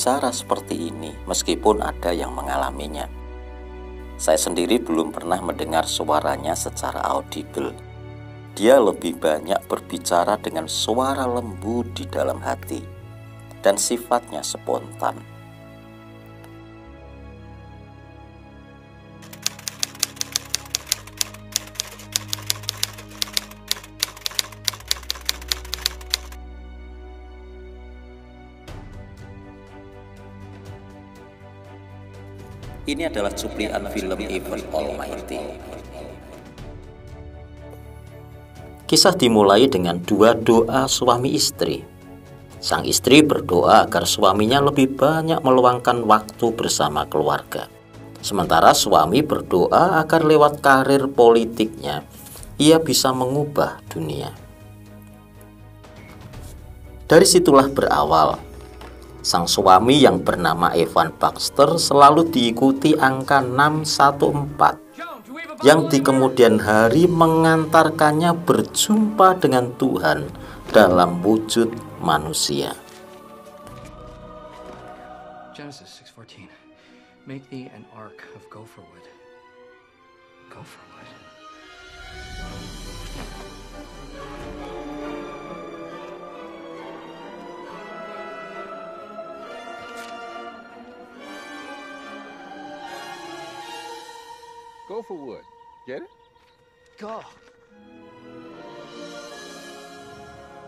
berbicara seperti ini meskipun ada yang mengalaminya. Saya sendiri belum pernah mendengar suaranya secara audible. Dia lebih banyak berbicara dengan suara lembut di dalam hati dan sifatnya spontan. Ini adalah cuplikan film Even Almighty. Kisah dimulai dengan dua doa suami istri. Sang istri berdoa agar suaminya lebih banyak meluangkan waktu bersama keluarga. Sementara suami berdoa agar lewat karir politiknya, ia bisa mengubah dunia. Dari situlah berawal. Sang suami yang bernama Evan Baxter selalu diikuti angka 614 yang di kemudian hari mengantarkannya berjumpa dengan Tuhan dalam wujud manusia. Genesis 6:14. Make thee an ark of gopher wood. Gopher wood. Gopher wood. Get it? Go.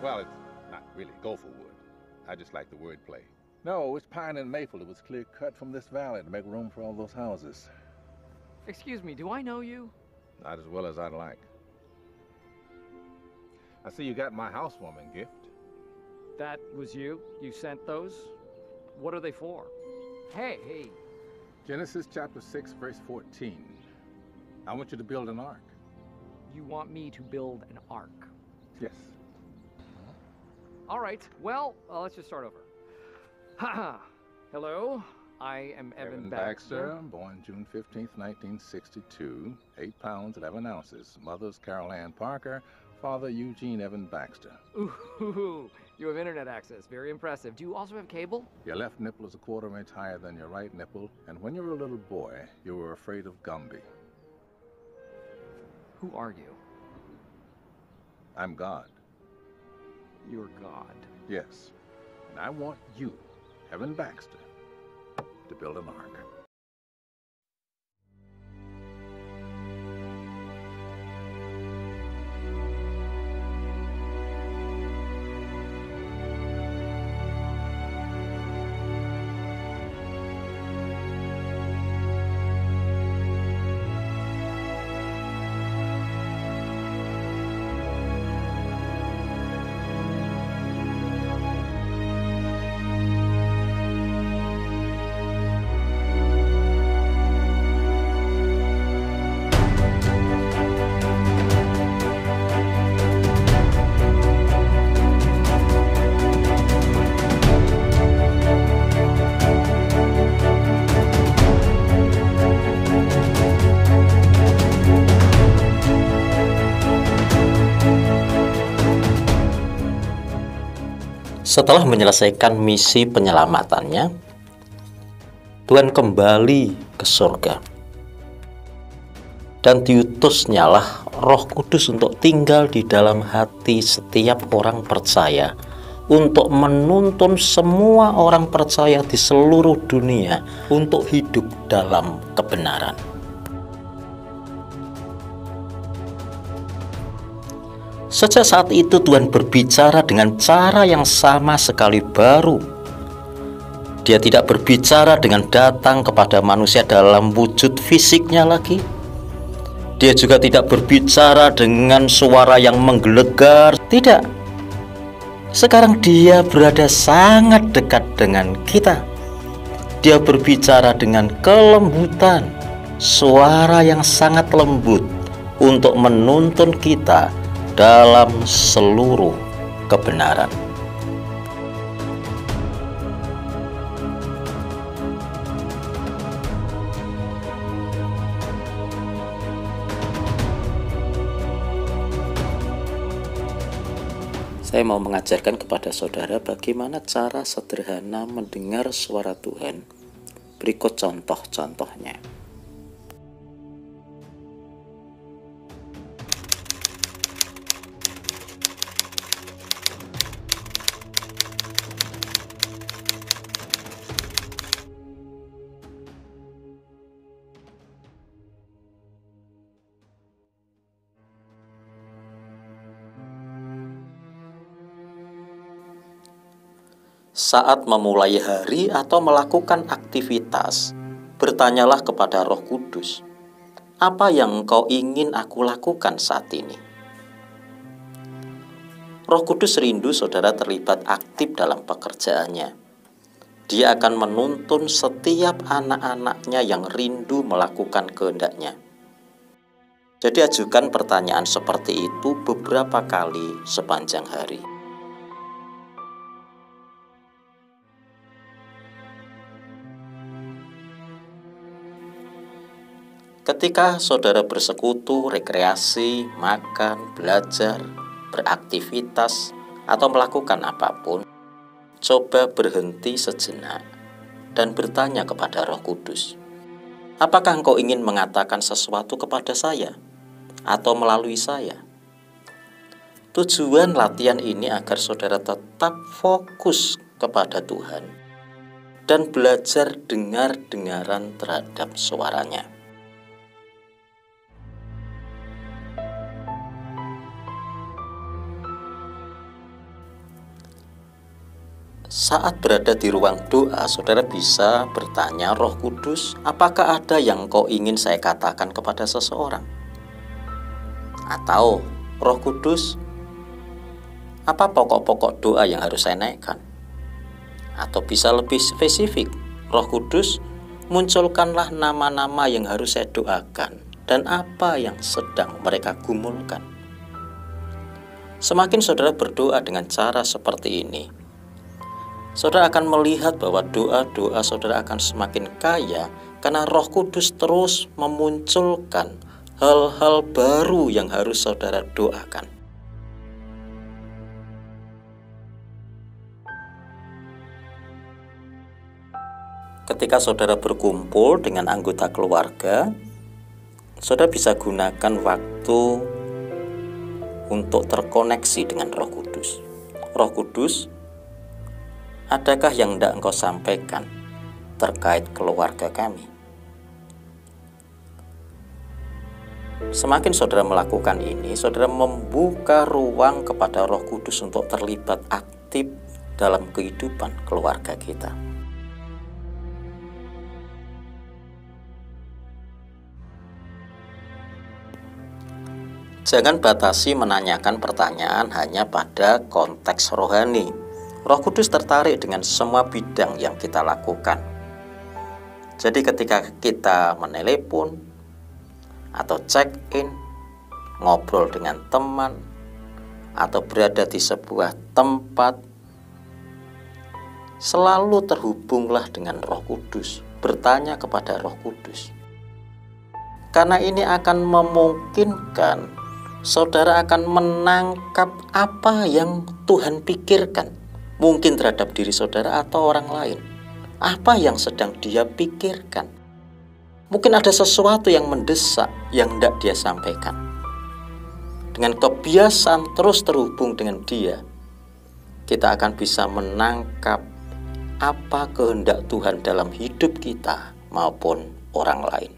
Well, it's not really gopher wood. I just like the wordplay. No, it's pine and maple. It was clear cut from this valley to make room for all those houses. Excuse me, do I know you? Not as well as I'd like. I see you got my housewarming gift. That was you? You sent those? What are they for? Hey. Genesis chapter 6, verse 14. I want you to build an ark. You want me to build an ark? Yes. All right, well, let's just start over. Hello, I am Evan Baxter. Born June 15th, 1962, 8 pounds, 11 ounces. Mother's Carol Ann Parker, father Eugene Evan Baxter. Ooh, you have internet access, very impressive. Do you also have cable? Your left nipple is a quarter-inch higher than your right nipple, and when you were a little boy, you were afraid of Gumby. Who are you? I'm God. You're God. Yes. And I want you, Evan Baxter, to build an ark. Setelah menyelesaikan misi penyelamatannya, Tuhan kembali ke surga. Dan diutusnyalah Roh Kudus untuk tinggal di dalam hati setiap orang percaya, untuk menuntun semua orang percaya di seluruh dunia untuk hidup dalam kebenaran. Sejak saat itu Tuhan berbicara dengan cara yang sama sekali baru. Dia tidak berbicara dengan datang kepada manusia dalam wujud fisiknya lagi. Dia juga tidak berbicara dengan suara yang menggelegar. Tidak. Sekarang dia berada sangat dekat dengan kita. Dia berbicara dengan kelembutan, suara yang sangat lembut untuk menuntun kita dalam seluruh kebenaran. Saya mau mengajarkan kepada saudara bagaimana cara sederhana mendengar suara Tuhan. Berikut contoh-contohnya. Saat memulai hari atau melakukan aktivitas, bertanyalah kepada Roh Kudus, apa yang engkau ingin aku lakukan saat ini? Roh Kudus rindu saudara terlibat aktif dalam pekerjaannya. Dia akan menuntun setiap anak-anaknya yang rindu melakukan kehendaknya. Jadi ajukan pertanyaan seperti itu beberapa kali sepanjang hari. Ketika saudara bersekutu, rekreasi, makan, belajar, beraktivitas, atau melakukan apapun, coba berhenti sejenak dan bertanya kepada Roh Kudus, apakah engkau ingin mengatakan sesuatu kepada saya atau melalui saya? Tujuan latihan ini agar saudara tetap fokus kepada Tuhan dan belajar dengar-dengaran terhadap suaranya. Saat berada di ruang doa, saudara bisa bertanya, Roh Kudus, apakah ada yang engkau ingin saya katakan kepada seseorang? Atau, Roh Kudus, apa pokok-pokok doa yang harus saya naikkan? Atau bisa lebih spesifik, Roh Kudus, munculkanlah nama-nama yang harus saya doakan dan apa yang sedang mereka gumulkan. Semakin saudara berdoa dengan cara seperti ini, saudara akan melihat bahwa doa-doa saudara akan semakin kaya karena Roh Kudus terus memunculkan hal-hal baru yang harus saudara doakan. Ketika saudara berkumpul dengan anggota keluarga, saudara bisa gunakan waktu untuk terkoneksi dengan Roh Kudus. Roh Kudus, adakah yang hendak engkau sampaikan terkait keluarga kami? Semakin saudara melakukan ini, saudara membuka ruang kepada Roh Kudus untuk terlibat aktif dalam kehidupan keluarga kita. Jangan batasi menanyakan pertanyaan hanya pada konteks rohani. Roh Kudus tertarik dengan semua bidang yang kita lakukan. Jadi ketika kita menelepon atau check-in, ngobrol dengan teman, atau berada di sebuah tempat, selalu terhubunglah dengan Roh Kudus. Bertanya kepada Roh Kudus. Karena ini akan memungkinkan saudara akan menangkap apa yang Tuhan pikirkan, mungkin terhadap diri saudara atau orang lain. Apa yang sedang dia pikirkan? Mungkin ada sesuatu yang mendesak yang hendak dia sampaikan. Dengan kebiasaan terus terhubung dengan dia, kita akan bisa menangkap apa kehendak Tuhan dalam hidup kita maupun orang lain.